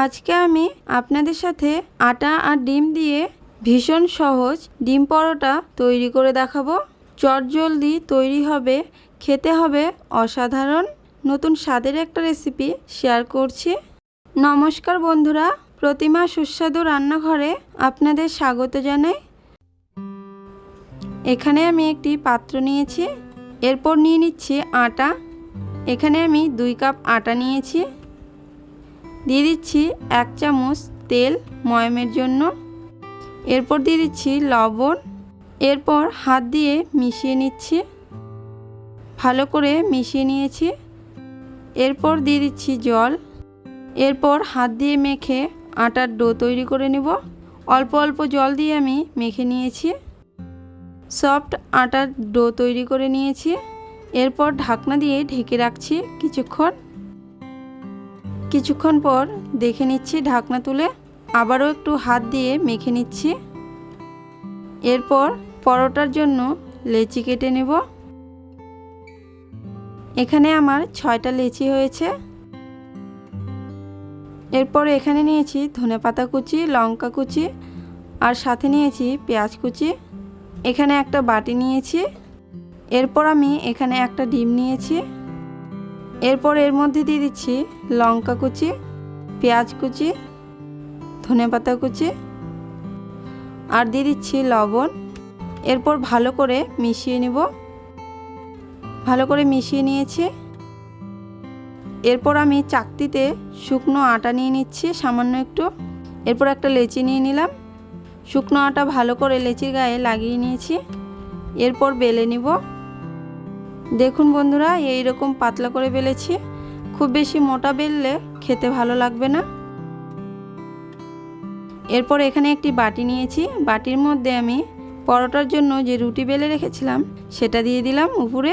আজকে আমি আপনাদের সাথে আটা আর ডিম দিয়ে ভীষণ সহজ ডিম পরোটা তৈরি করে দেখাবো। চটজলদি তৈরি হবে, খেতে হবে অসাধারণ। নতুন স্বাদের একটা রেসিপি শেয়ার করছি। নমস্কার বন্ধুরা, প্রতিমা সুস্বাদু রান্নাঘরে আপনাদের স্বাগত জানাই। এখানে আমি একটি পাত্র নিয়েছি, এরপর নিয়ে নিচ্ছি আটা। এখানে আমি 2 কাপ আটা নিয়েছি। দিয়ে দিচ্ছি 1 চামচ তেল ময়ামের জন্য। এরপর দিয়ে দিচ্ছি লবণ। এরপর হাত দিয়ে মিশিয়ে নিচ্ছি, ভালো করে মিশিয়ে নিয়েছি। এরপর দিয়ে দিচ্ছি জল। এরপর হাত দিয়ে মেখে আটার ডো তৈরি করে নেব। অল্প অল্প জল দিয়ে আমি মেখে নিয়েছি, সফট আটার ডো তৈরি করে নিয়েছি। এরপর ঢাকনা দিয়ে ঢেকে রাখছি কিছুক্ষণ পর দেখে নিচ্ছি ঢাকনা তুলে, আবারও একটু হাত দিয়ে মেখে নিচ্ছি। এরপর পরোটার জন্য লেচি কেটে নেব। এখানে আমার 6টা লেচি হয়েছে। এরপর এখানে নিয়েছি ধনেপাতা কুচি, লঙ্কা কুচি আর সাথে নিয়েছি পেঁয়াজ কুচি। এখানে একটা বাটি নিয়েছি। এরপর আমি এখানে একটা ডিম নিয়েছি। এরপর এর মধ্যে দিয়ে দিচ্ছি লঙ্কা কুচি, পেঁয়াজ কুচি, ধনেপাতা কুচি আর দিয়ে দিচ্ছি লবণ। এরপর ভালো করে মিশিয়ে নেব। ভালো করে মিশিয়ে নিয়েছি। এরপর আমি চাকতিতে শুকনো আটা নিয়ে নিচ্ছি সামান্য একটু। এরপর একটা লেচি নিয়ে নিলাম। শুকনো আটা ভালো করে লেচির গায়ে লাগিয়ে নিয়েছি। এরপর বেলে নিব। দেখুন বন্ধুরা, এই রকম পাতলা করে বেলেছি। খুব বেশি মোটা বেললে খেতে ভালো লাগবে না। এরপর এখানে একটি বাটি নিয়েছি। বাটির মধ্যে আমি পরোটার জন্য যে রুটি বেলে রেখেছিলাম সেটা দিয়ে দিলাম উপরে।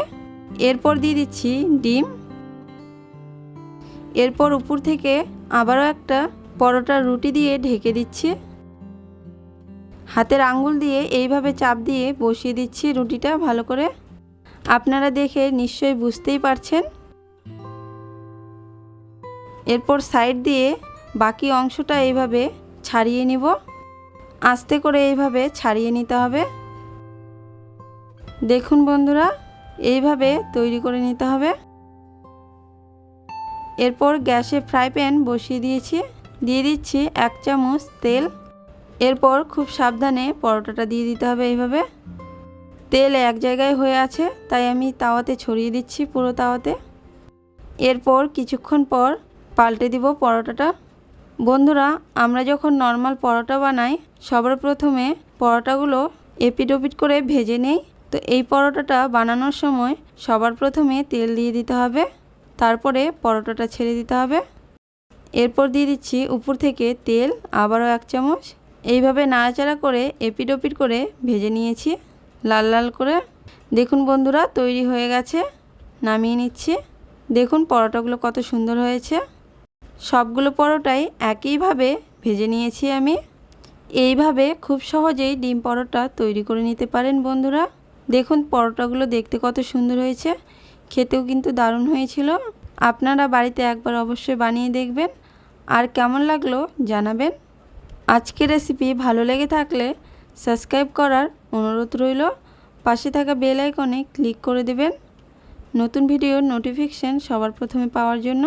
এরপর দিয়ে দিচ্ছি ডিম। এরপর উপর থেকে আবারও একটা পরোটার রুটি দিয়ে ঢেকে দিচ্ছি। হাতের আঙ্গুল দিয়ে এইভাবে চাপ দিয়ে বসিয়ে দিচ্ছি রুটিটা ভালো করে। আপনারা দেখে নিশ্চয়ই বুঝতেই পারছেন। এরপর সাইড দিয়ে বাকি অংশটা এইভাবে ছাড়িয়ে নিব। আস্তে করে এইভাবে ছাড়িয়ে নিতে হবে। দেখুন বন্ধুরা, এইভাবে তৈরি করে নিতে হবে। এরপর গ্যাসে ফ্রাই প্যান বসিয়ে দিয়েছি। দিয়ে দিচ্ছি 1 চামচ তেল। এরপর খুব সাবধানে পরোটাটা দিয়ে দিতে হবে। এইভাবে তেল এক জায়গায় হয়ে আছে, তাই আমি তাওয়াতে ছড়িয়ে দিচ্ছি পুরো তাওয়াতে। এরপর কিছুক্ষণ পর পাল্টে দিব পরোটাটা। বন্ধুরা, আমরা যখন নর্মাল পরোটা বানাই সবার প্রথমে পরোটাগুলো এপিট ওপিট করে ভেজে নেই। তো এই পরোটাটা বানানোর সময় সবার প্রথমে তেল দিয়ে দিতে হবে, তারপরে পরোটাটা ছেড়ে দিতে হবে। এরপর দিয়ে দিচ্ছি উপর থেকে তেল, আবারও 1 চামচ। এইভাবে নাড়াচাড়া করে এপিট ওপিট করে ভেজে নিয়েছি লাল লাল করে। দেখুন বন্ধুরা, তৈরি হয়ে গেছে। নামিয়ে নিচ্ছি। দেখুন পরোটাগুলো কত সুন্দর হয়েছে। সবগুলো পরোটাই একইভাবে ভেজে নিয়েছি আমি। এইভাবে খুব সহজেই ডিম পরোটা তৈরি করে নিতে পারেন বন্ধুরা। দেখুন পরোটাগুলো দেখতে কত সুন্দর হয়েছে, খেতেও কিন্তু দারুণ হয়েছিল। আপনারা বাড়িতে একবার অবশ্যই বানিয়ে দেখবেন, আর কেমন লাগলো জানাবেন। আজকের রেসিপি ভালো লেগে থাকলে সাবস্ক্রাইব করার অনুরোধ রইল। পাশে থাকা বেল আইকনে ক্লিক করে দেবেন নতুন ভিডিওর নোটিফিকেশন সবার প্রথমে পাওয়ার জন্য।